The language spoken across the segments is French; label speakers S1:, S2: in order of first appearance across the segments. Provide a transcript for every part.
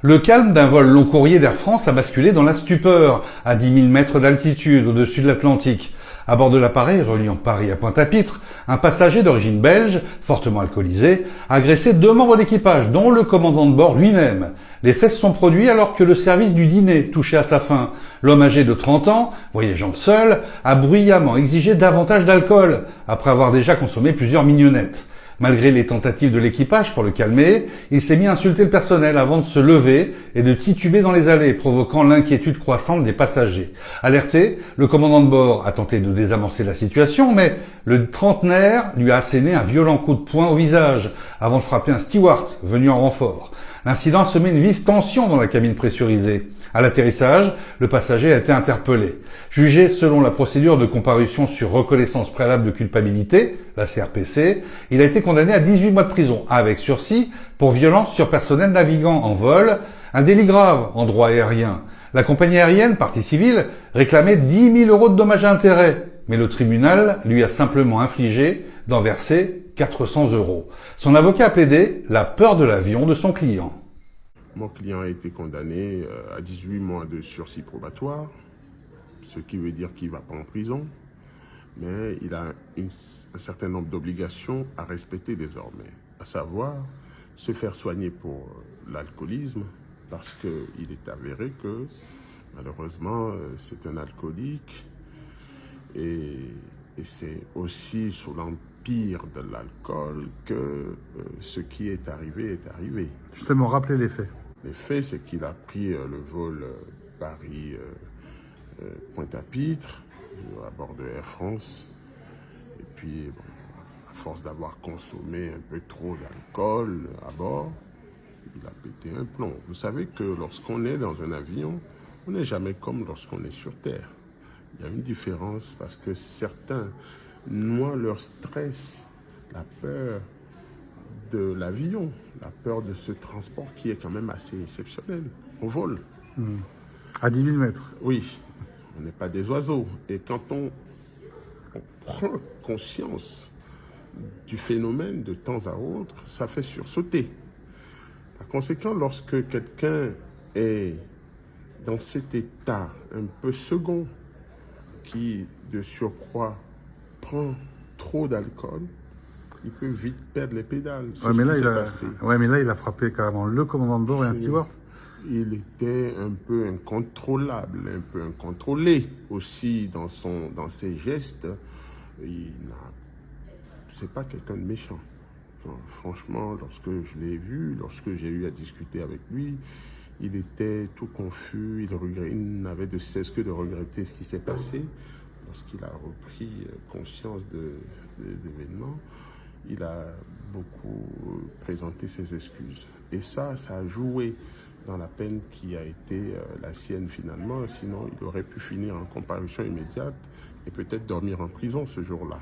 S1: Le calme d'un vol long courrier d'Air France a basculé dans la stupeur, à 10 000 mètres d'altitude au-dessus de l'Atlantique. À bord de l'appareil reliant Paris à Pointe-à-Pitre, un passager d'origine belge, fortement alcoolisé, a agressé 2 membres d'équipage, dont le commandant de bord lui-même. Les faits se sont produits alors que le service du dîner touchait à sa fin. L'homme âgé de 30 ans, voyageant seul, a bruyamment exigé davantage d'alcool, après avoir déjà consommé plusieurs mignonnettes. Malgré les tentatives de l'équipage pour le calmer, il s'est mis à insulter le personnel avant de se lever et de tituber dans les allées, provoquant l'inquiétude croissante des passagers. Alerté, le commandant de bord a tenté de désamorcer la situation, mais le trentenaire lui a asséné un violent coup de poing au visage, avant de frapper un steward venu en renfort. L'incident a semé une vive tension dans la cabine pressurisée. À l'atterrissage, le passager a été interpellé. Jugé selon la procédure de comparution sur reconnaissance préalable de culpabilité, la CRPC, il a été condamné à 18 mois de prison, avec sursis, pour violence sur personnel navigant en vol, un délit grave en droit aérien. La compagnie aérienne, partie civile, réclamait 10 000 € de dommages et intérêts, mais le tribunal lui a simplement infligé d'en verser 400 €. Son avocat a plaidé la peur de l'avion de son client.
S2: Mon client a été condamné à 18 mois de sursis probatoire, ce qui veut dire qu'il ne va pas en prison, mais il a un certain nombre d'obligations à respecter désormais, à savoir se faire soigner pour l'alcoolisme, parce qu'il est avéré que malheureusement c'est un alcoolique et c'est aussi sous l'empire de l'alcool que ce qui est arrivé est arrivé.
S1: Justement, rappelez les faits.
S2: Les faits, c'est qu'il a pris le vol Paris Pointe-à-Pitre à bord de Air France. Et puis, bon, à force d'avoir consommé un peu trop d'alcool à bord, il a pété un plomb. Vous savez que lorsqu'on est dans un avion, on n'est jamais comme lorsqu'on est sur Terre. Il y a une différence parce que certains noient leur stress, la peur de l'avion, la peur de ce transport qui est quand même assez exceptionnel. On vole.
S1: À 10 000 mètres.
S2: Oui, on n'est pas des oiseaux. Et quand on prend conscience du phénomène de temps à autre, ça fait sursauter. Par conséquent, lorsque quelqu'un est dans cet état un peu second, qui de surcroît prend trop d'alcool, il peut vite perdre les pédales.
S1: Ouais, mais là, il a frappé carrément le commandant de bord et un steward.
S2: Il était un peu incontrôlable, un peu incontrôlé aussi dans ses gestes. C'est pas quelqu'un de méchant. Enfin, franchement, lorsque je l'ai vu, lorsque j'ai eu à discuter avec lui, il était tout confus, il n'avait de cesse que de regretter ce qui s'est passé. Lorsqu'il a repris conscience des événements, il a beaucoup présenté ses excuses. Et ça a joué dans la peine qui a été la sienne finalement. Sinon, il aurait pu finir en comparution immédiate et peut-être dormir en prison ce jour-là.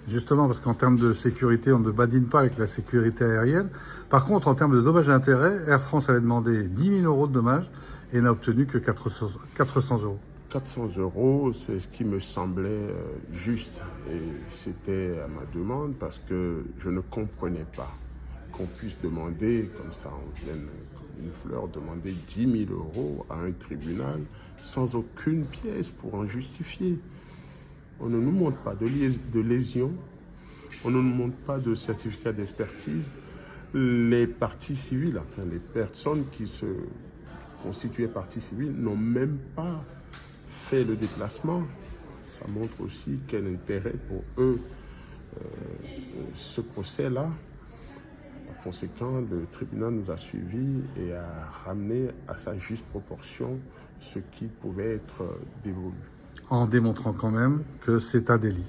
S1: Justement, parce qu'en termes de sécurité, on ne badine pas avec la sécurité aérienne. Par contre, en termes de dommages et intérêts, Air France avait demandé 10 000 € de dommages et n'a obtenu que 400 €.
S2: 400 €, c'est ce qui me semblait juste. Et c'était à ma demande parce que je ne comprenais pas qu'on puisse demander, comme ça on vient comme une fleur, demander 10 000 € à un tribunal sans aucune pièce pour en justifier. On ne nous montre pas de lésion, on ne nous montre pas de certificat d'expertise. Les parties civiles, enfin les personnes qui se constituaient parties civiles n'ont même pas fait le déplacement. Ça montre aussi quel intérêt pour eux ce procès-là. Par conséquent, le tribunal nous a suivis et a ramené à sa juste proportion ce qui pouvait être dévolu. En démontrant quand même que c'est un délit.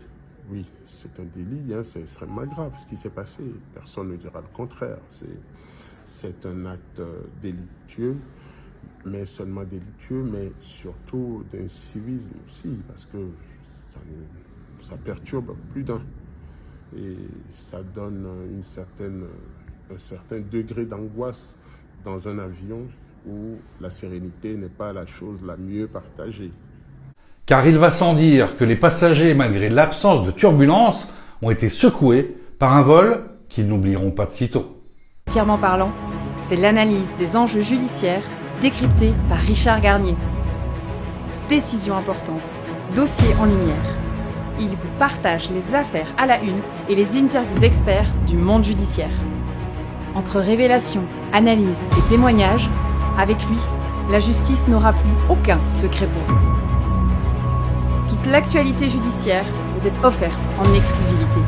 S2: Oui, c'est un délit, hein, c'est extrêmement grave ce qui s'est passé. Personne ne dira le contraire. C'est un acte délictueux, mais seulement délictueux, mais surtout d'un civisme aussi, parce que ça perturbe plus d'un. Et ça donne un certain degré d'angoisse dans un avion où la sérénité n'est pas la chose la mieux partagée.
S1: Car il va sans dire que les passagers, malgré l'absence de turbulence, ont été secoués par un vol qu'ils n'oublieront pas de sitôt.
S3: Financièrement parlant, c'est l'analyse des enjeux judiciaires décryptée par Richard Garnier. Décisions importantes, dossiers en lumière. Il vous partage les affaires à la une et les interviews d'experts du monde judiciaire. Entre révélations, analyses et témoignages, avec lui, la justice n'aura plus aucun secret pour vous. Toute l'actualité judiciaire vous est offerte en exclusivité.